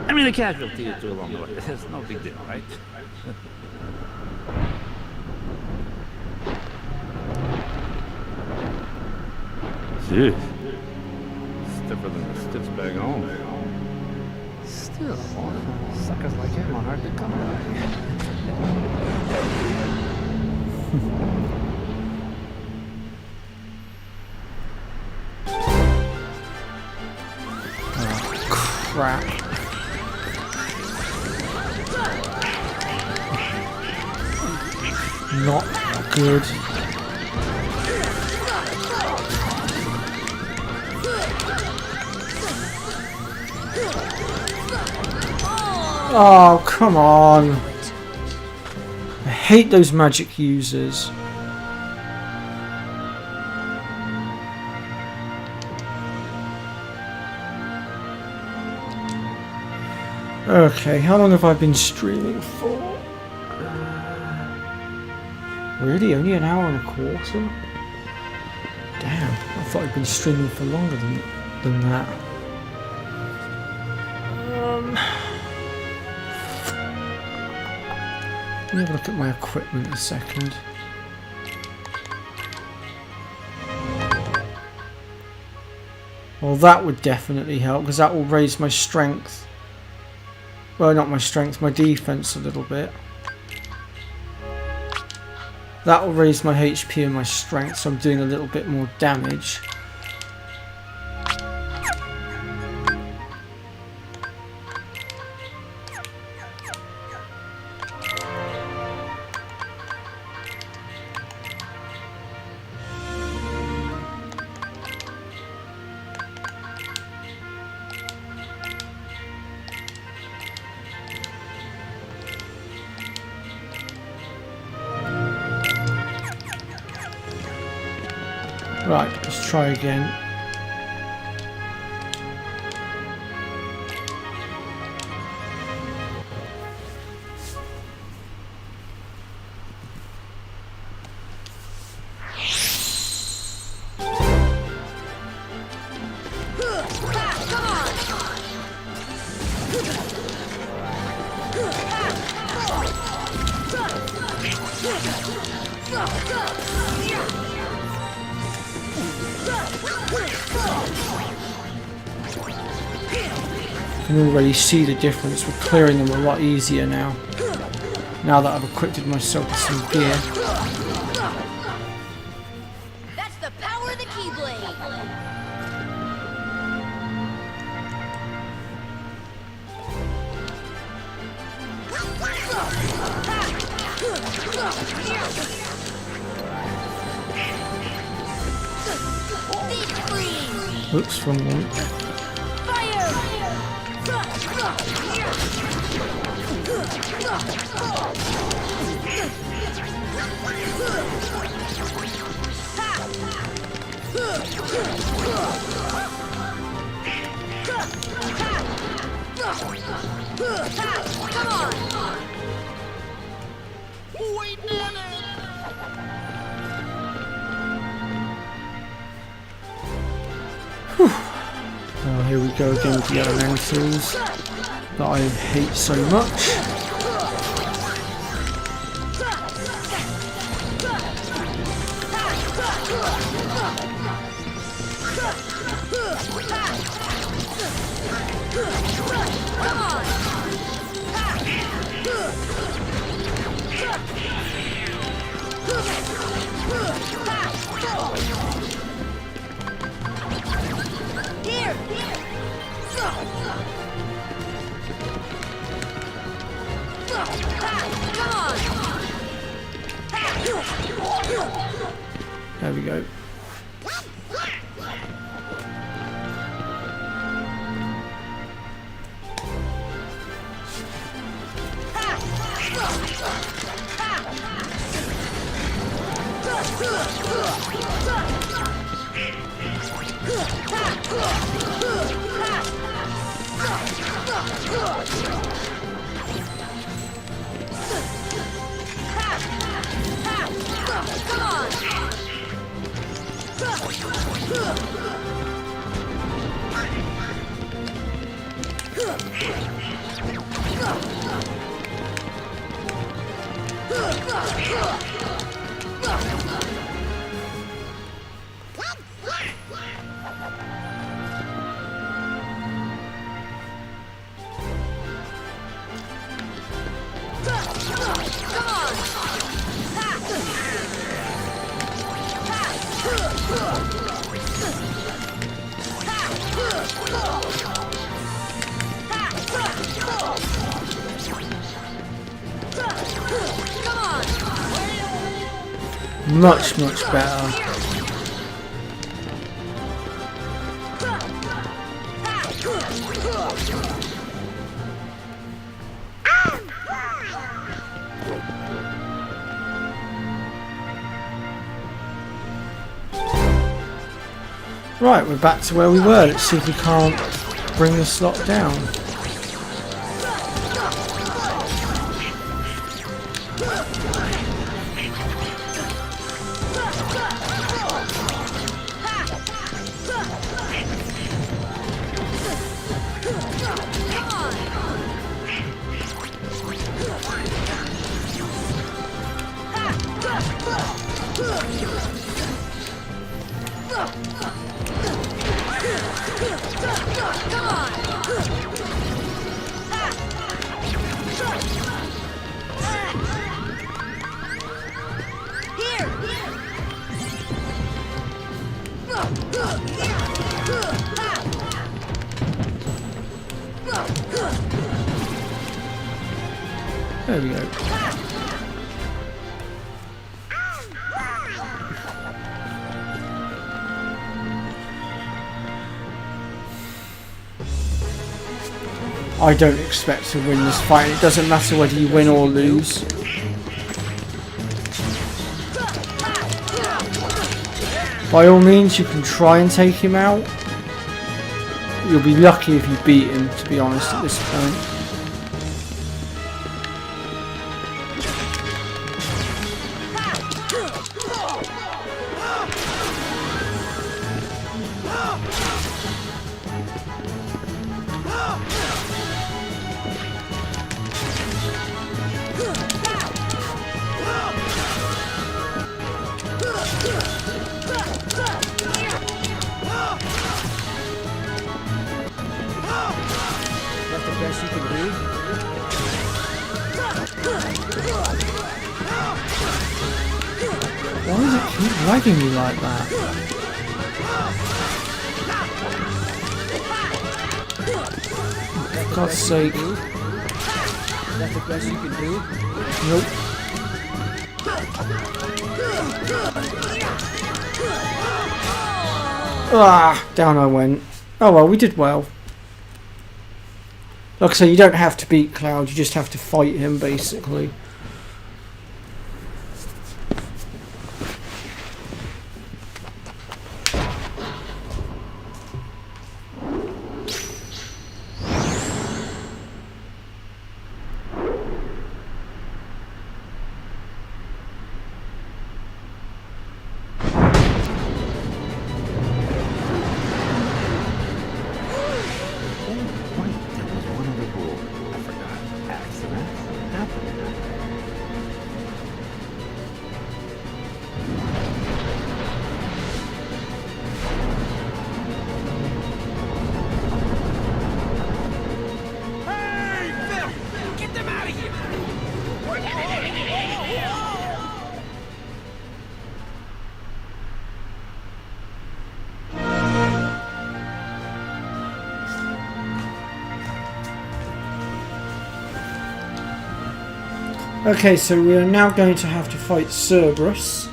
I mean, a casualty or two along the way. It's no big deal, right? Jeez. Stiffer than the stitch back home. Still, suckers like him are hard to come Crap. Not good. Oh, come on. I hate those magic users. Okay, how long have I been streaming for? Really? Only an hour and a quarter? Damn, I thought I'd been streaming for longer than that. Let me have a look at my equipment a second. Well, that would definitely help, because that will raise my strength. Well, not my strength, my defense a little bit. That will raise my HP and my strength, so I'm doing a little bit more damage. Right, let's try again. I can already see the difference. We're clearing them a lot easier now. Now that I've equipped myself with some gear. That's the power of the Keyblade. Oops, wrong one. Oh, here we go again with the elementals that I hate so much. There we go. Much better. Right, we're back to where we were. Let's see if we can't bring the slot down. There we go. I don't expect to win this fight. It doesn't matter whether you win or lose. By all means, you can try and take him out. You'll be lucky if you beat him, to be honest, at this point. That's the best you can do? Why does it keep lagging me like that? For God's sake. That's the best you can do? Nope. Ah, down I went. Oh well, we did well. Like I say, you don't have to beat Cloud, you just have to fight him, basically. Okay, so we are now going to have to fight Cerberus.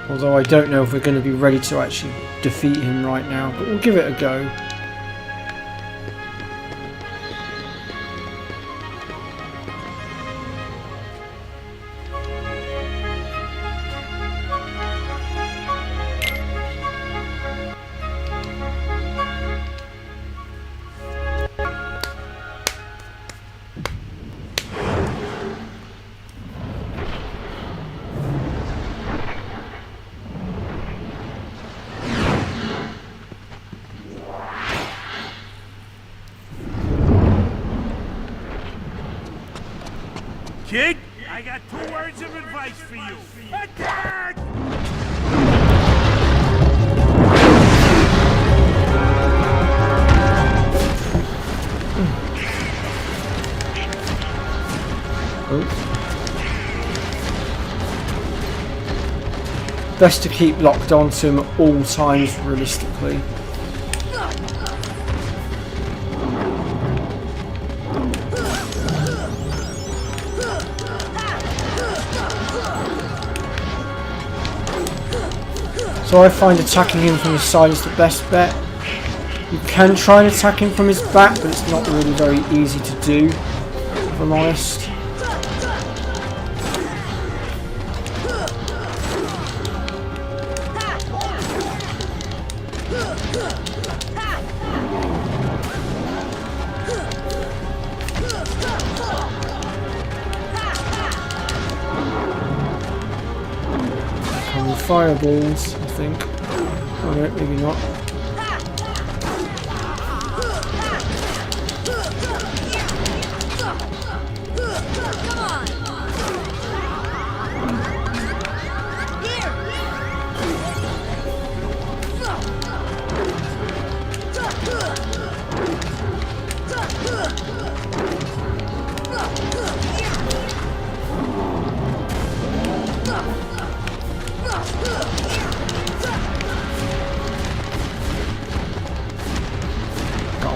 Although I don't know if we're going to be ready to actually defeat him right now, but we'll give it a go. Kid, I got 2 words of advice for you. Attack! Best to keep locked onto him at all times, realistically. So I find attacking him from his side is the best bet. You can try and attack him from his back, but it's not really very easy to do, if I'm honest. Fireballs, I think. Oh no, maybe not.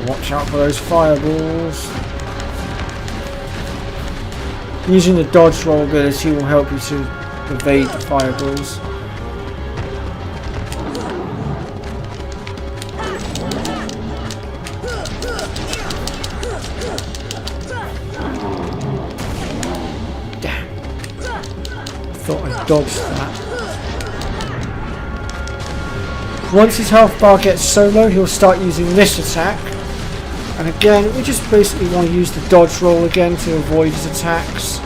Watch out for those fireballs. Using the dodge roll ability will help you to evade the fireballs. dodge that. Once his health bar gets so low, he'll start using this attack. And again, we just basically want to use the dodge roll again to avoid his attacks.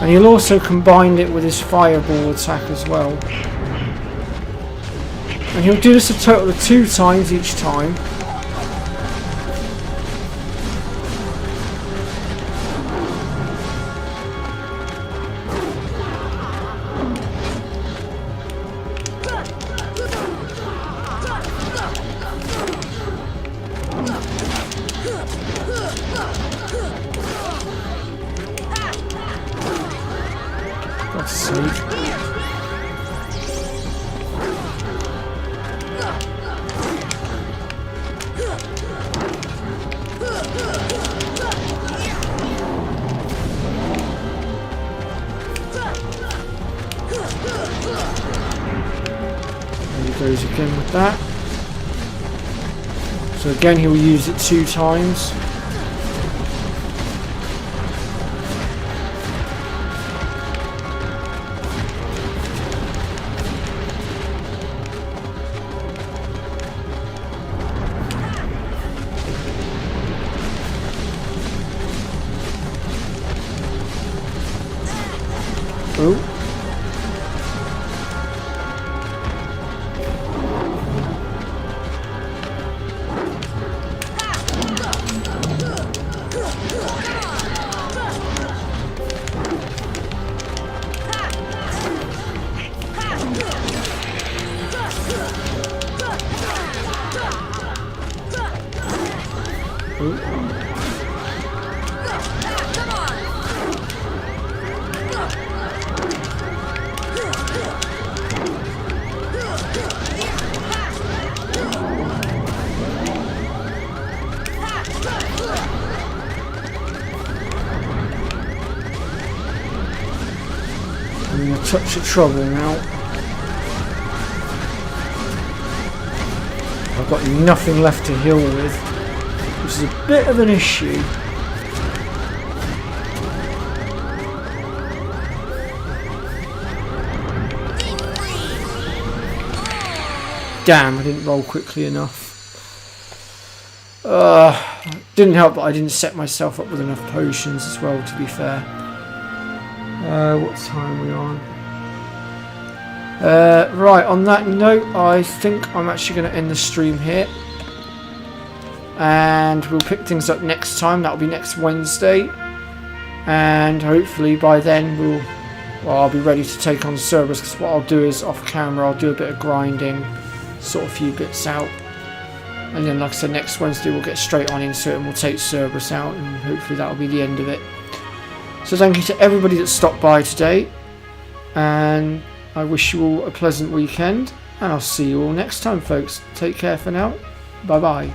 And he'll also combine it with his fireball attack as well. And he'll do this a total of 2 times each time. God's sake. There he goes again with that. So again he'll use it 2 times. Oh. I'm a touch of trouble now. I've got nothing left to heal with, which is a bit of an issue. Damn, I didn't roll quickly enough. Didn't help that I didn't set myself up with enough potions as well, to be fair. What time are we on? Right, on that note, I think I'm actually going to end the stream here. And we'll pick things up next time. That'll be next Wednesday. And hopefully by then I'll be ready to take on Cerberus, because what I'll do is off camera I'll do a bit of grinding, sort a few bits out. And then, like I said, next Wednesday we'll get straight on into it and we'll take Cerberus out, and hopefully that'll be the end of it. So thank you to everybody that stopped by today, and I wish you all a pleasant weekend, and I'll see you all next time, folks. Take care for now. Bye bye.